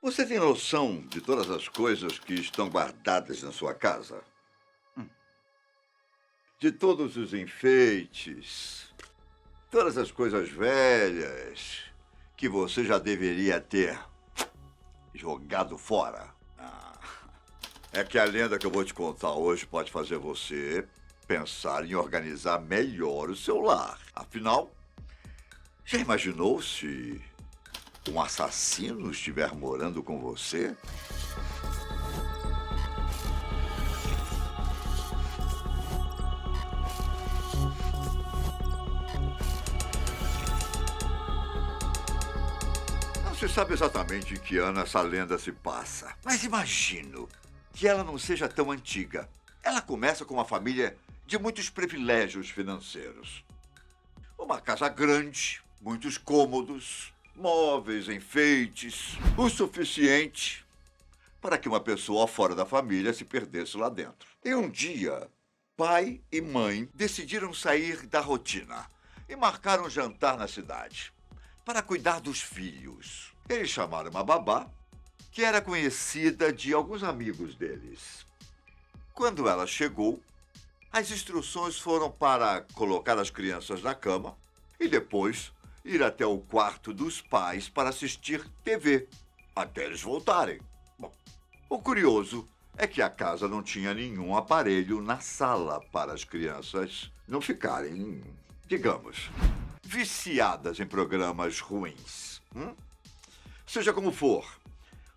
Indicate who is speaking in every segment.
Speaker 1: Você tem noção de todas as coisas que estão guardadas na sua casa? De todos os enfeites, todas as coisas velhas que você já deveria ter jogado fora? É que a lenda que eu vou te contar hoje pode fazer você pensar em organizar melhor o seu lar. Afinal, já imaginou se um assassino estiver morando com você? Não se sabe exatamente em que ano essa lenda se passa, mas imagino que ela não seja tão antiga. Ela começa com uma família de muitos privilégios financeiros. Uma casa grande, muitos cômodos, móveis, enfeites, o suficiente para que uma pessoa fora da família se perdesse lá dentro. E um dia, pai e mãe decidiram sair da rotina e marcaram um jantar na cidade para cuidar dos filhos. Eles chamaram uma babá que era conhecida de alguns amigos deles. Quando ela chegou, as instruções foram para colocar as crianças na cama e depois ir até o quarto dos pais para assistir TV, até eles voltarem. Bom, o curioso é que a casa não tinha nenhum aparelho na sala para as crianças não ficarem, digamos, viciadas em programas ruins. Seja como for,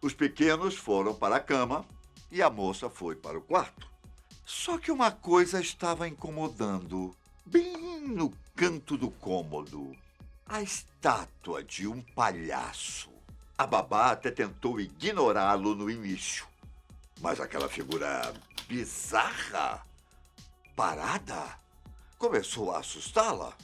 Speaker 1: os pequenos foram para a cama e a moça foi para o quarto. Só que uma coisa estava incomodando, bem no canto do cômodo. A estátua de um palhaço. A babá até tentou ignorá-lo no início. Mas aquela figura bizarra, parada, começou a assustá-la.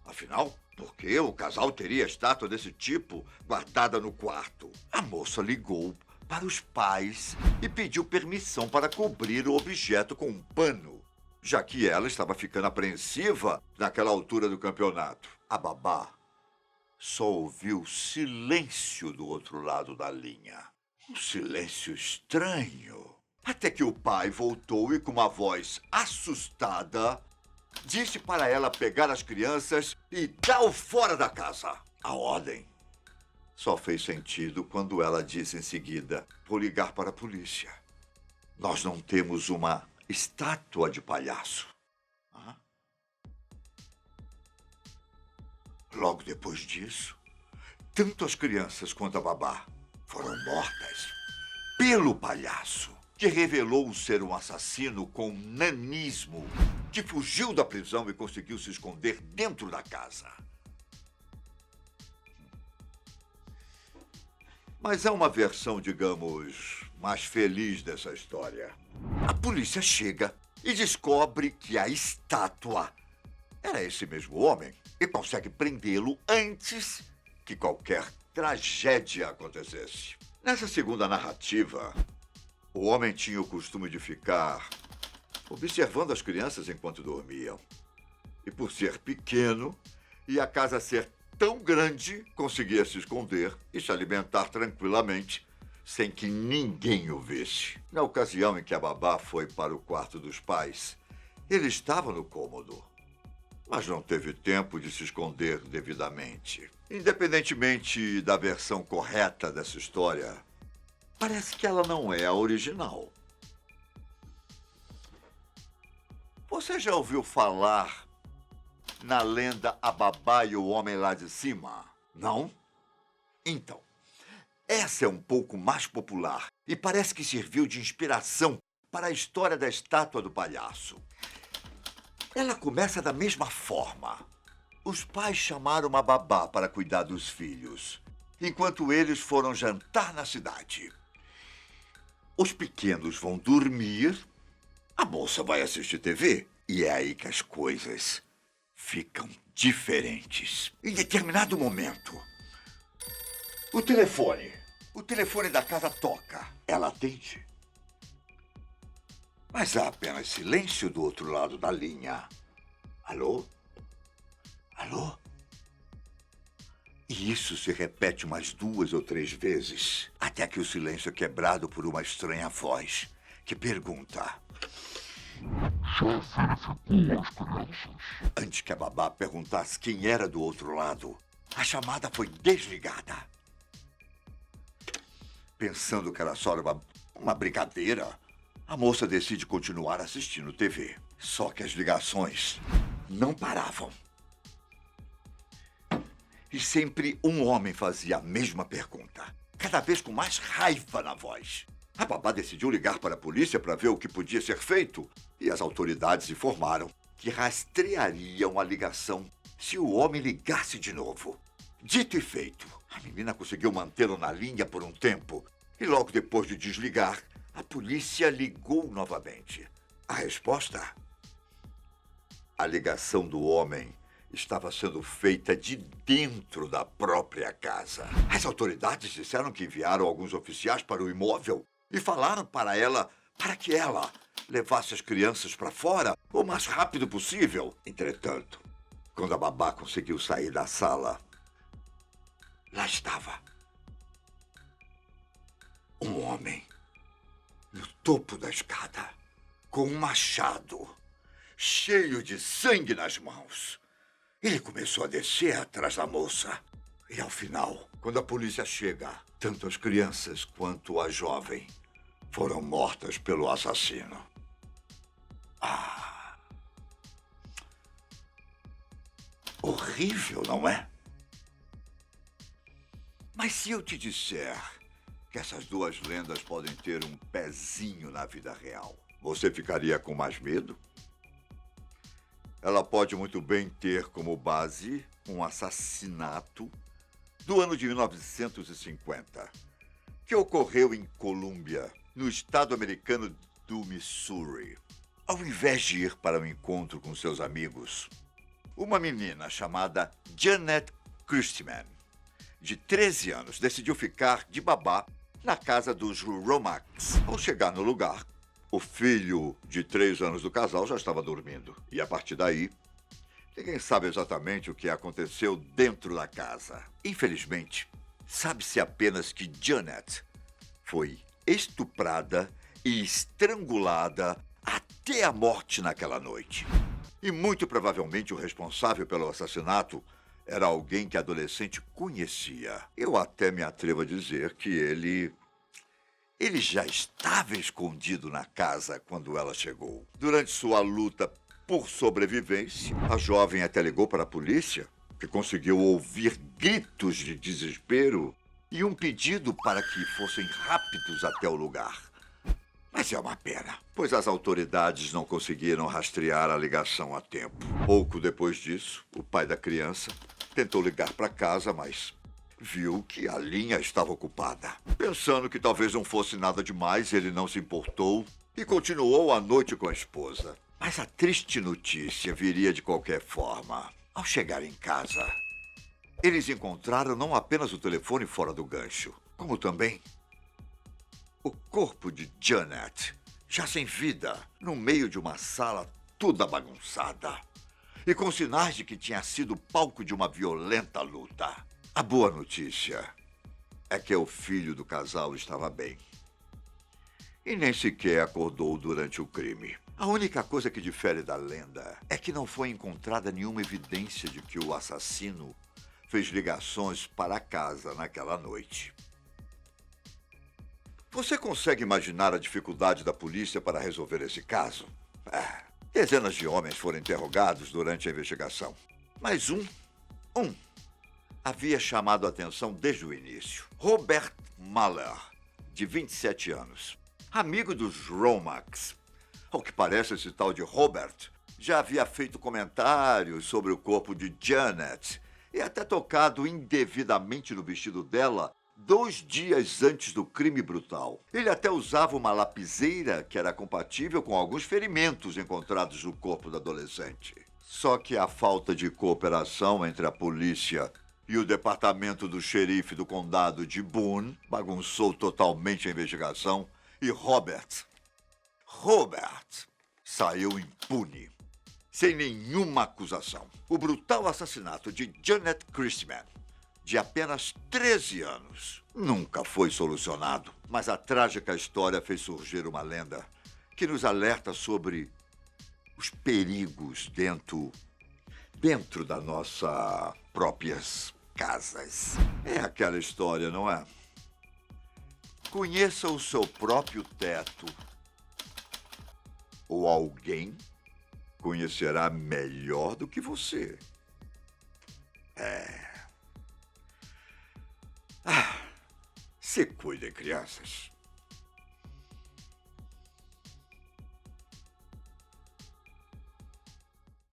Speaker 1: Afinal, por que o casal teria estátua desse tipo guardada no quarto? A moça ligou para os pais e pediu permissão para cobrir o objeto com um pano, já que ela estava ficando apreensiva naquela altura do campeonato. A babá só ouviu silêncio do outro lado da linha. Um silêncio estranho. Até que o pai voltou e, com uma voz assustada, disse para ela pegar as crianças e dar-o fora da casa. A ordem só fez sentido quando ela disse em seguida: vou ligar para a polícia. Nós não temos uma estátua de palhaço. Logo depois disso, tanto as crianças quanto a babá foram mortas pelo palhaço, que revelou ser um assassino com nanismo, que fugiu da prisão e conseguiu se esconder dentro da casa. Mas é uma versão, digamos, mais feliz dessa história. A polícia chega e descobre que a estátua era esse mesmo homem e consegue prendê-lo antes que qualquer tragédia acontecesse. Nessa segunda narrativa, o homem tinha o costume de ficar observando as crianças enquanto dormiam. E por ser pequeno e a casa ser tão grande, conseguia se esconder e se alimentar tranquilamente, sem que ninguém o visse. Na ocasião em que a babá foi para o quarto dos pais, ele estava no cômodo, mas não teve tempo de se esconder devidamente. Independentemente da versão correta dessa história, parece que ela não é a original. Você já ouviu falar na lenda A Babá e o Homem Lá de Cima? Não? Então, essa é um pouco mais popular e parece que serviu de inspiração para a história da estátua do palhaço. Ela começa da mesma forma. Os pais chamaram uma babá para cuidar dos filhos, enquanto eles foram jantar na cidade. Os pequenos vão dormir, a moça vai assistir TV, e é aí que as coisas ficam diferentes. Em determinado momento, o telefone da casa toca. Ela atende. Mas há apenas silêncio do outro lado da linha. Alô? Alô? E isso se repete umas 2 ou 3 vezes, até que o silêncio é quebrado por uma estranha voz que pergunta:
Speaker 2: Já verificou as crianças?
Speaker 1: Antes que a babá perguntasse quem era do outro lado, a chamada foi desligada. Pensando que era só uma brincadeira, a moça decide continuar assistindo TV. Só que as ligações não paravam. E sempre um homem fazia a mesma pergunta, cada vez com mais raiva na voz. A babá decidiu ligar para a polícia para ver o que podia ser feito, e as autoridades informaram que rastreariam a ligação se o homem ligasse de novo. Dito e feito, a menina conseguiu mantê-lo na linha por um tempo, e logo depois de desligar, a polícia ligou novamente. A resposta? A ligação do homem estava sendo feita de dentro da própria casa. As autoridades disseram que enviaram alguns oficiais para o imóvel e falaram para que ela levasse as crianças para fora o mais rápido possível. Entretanto, quando a babá conseguiu sair da sala, lá estava um homem no topo da escada, com um machado, cheio de sangue nas mãos. Ele começou a descer atrás da moça. E ao final, quando a polícia chega, tanto as crianças quanto a jovem foram mortas pelo assassino. Ah! Horrível, não é? Mas se eu te disser que essas 2 lendas podem ter um pezinho na vida real, você ficaria com mais medo? Ela pode muito bem ter como base um assassinato do ano de 1950, que ocorreu em Colômbia, no estado americano do Missouri. Ao invés de ir para um encontro com seus amigos, uma menina chamada Janet Christman, de 13 anos, decidiu ficar de babá na casa dos Romax. Ao chegar no lugar, o filho de 3 anos do casal já estava dormindo. E a partir daí, ninguém sabe exatamente o que aconteceu dentro da casa. Infelizmente, sabe-se apenas que Janet foi estuprada e estrangulada até a morte naquela noite. E muito provavelmente o responsável pelo assassinato era alguém que a adolescente conhecia. Eu até me atrevo a dizer que ele já estava escondido na casa quando ela chegou. Durante sua luta por sobrevivência, a jovem até ligou para a polícia, que conseguiu ouvir gritos de desespero e um pedido para que fossem rápidos até o lugar. Mas é uma pena, pois as autoridades não conseguiram rastrear a ligação a tempo. Pouco depois disso, o pai da criança tentou ligar para casa, mas viu que a linha estava ocupada. Pensando que talvez não fosse nada demais, ele não se importou e continuou a noite com a esposa. Mas a triste notícia viria de qualquer forma. Ao chegar em casa, eles encontraram não apenas o telefone fora do gancho, como também o corpo de Janet, já sem vida, no meio de uma sala toda bagunçada e com sinais de que tinha sido palco de uma violenta luta. A boa notícia é que o filho do casal estava bem e nem sequer acordou durante o crime. A única coisa que difere da lenda é que não foi encontrada nenhuma evidência de que o assassino fez ligações para casa naquela noite. Você consegue imaginar a dificuldade da polícia para resolver esse caso? Dezenas de homens foram interrogados durante a investigação, mas um havia chamado a atenção desde o início. Robert Mahler, de 27 anos, amigo dos Romax. Ao que parece, esse tal de Robert já havia feito comentários sobre o corpo de Janet e até tocado indevidamente no vestido dela 2 dias antes do crime brutal. Ele até usava uma lapiseira que era compatível com alguns ferimentos encontrados no corpo da adolescente. Só que a falta de cooperação entre a polícia e o departamento do xerife do condado de Boone bagunçou totalmente a investigação e Robert saiu impune, sem nenhuma acusação. O brutal assassinato de Janet Christman, de apenas 13 anos. Nunca foi solucionado, mas a trágica história fez surgir uma lenda que nos alerta sobre os perigos dentro das nossas próprias casas. É aquela história, não é? Conheça o seu próprio teto, ou alguém conhecerá melhor do que você. Se cuidem, crianças.